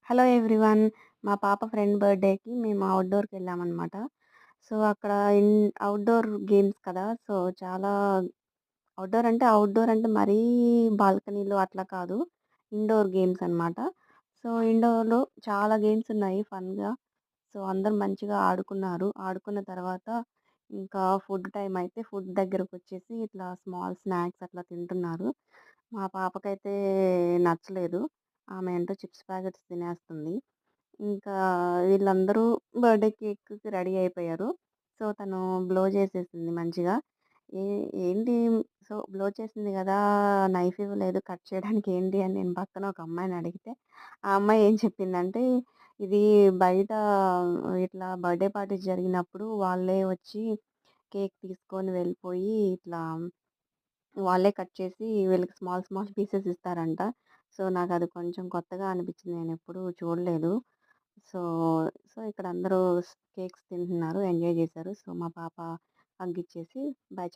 Hello everyone. మా పాప friend బర్త్‌డేకి మేము ఔట్‌డోర్‌కెళ్ళామనమాట. సో, అక్కడ ఔట్‌డోర్ గేమ్స్ కదా! సో, చాలా ఔట్‌డోర్ అంటే మరీ బాల్కనీలో అట్లా కాదు. ఇండోర్ గేమ్స్ అనమాట. సో, ఇండోర్‌లో చాలా గేమ్స్ ఉన్నాయి ఫన్‌గా. సో, అందరూ మంచిగా ఆడుకున్నారు. ఆడుకున్న తర్వాత ఇంకా ఫుడ్ టైమ్ అయితే ఫుడ్ దగ్గరకొచ్చేసి ఇట్లా స్మాల్ స్నాక్స్ అట్లా తింటున్నారు. మా పాపకైతే నచ్చలేదు. ఆమె ఏంటో చిప్స్ ప్యాకెట్స్ తినేస్తుంది. ఇంకా వీళ్ళందరూ బర్త్‌డే కేక్‌కి రెడీ అయిపోయారు. సో, తను బ్లో చేసేసింది మంచిగా. ఏ ఏంటి బ్లో చేసింది గదా! నైఫ్ ఇవ్వలేదు కట్ చేయడానికి ఏంటి అని నేను పక్కన ఒక అమ్మాయిని అడిగితే, ఆ అమ్మాయి ఏం చెప్పిందంటే, ఇది బయట ఇట్లా బర్త్‌డే పార్టీస్ జరిగినప్పుడు వాళ్ళే వచ్చి కేక్ తీసుకొని వెళ్ళిపోయి ఇట్లా వాళ్ళే కట్ చేసి వీళ్ళకి స్మాల్ స్మాల్ పీసెస్ ఇస్తారంట. సో, నాకది కొంచెం కొత్తగా అనిపించింది. నేనెప్పుడూ చూడలేదు. సో, ఇక్కడ అందరూ కేక్స్ తింటున్నారు. ఎంజాయ్ చేశారు. సో, మా పాప హగ్ ఇచ్చేసి బాయ్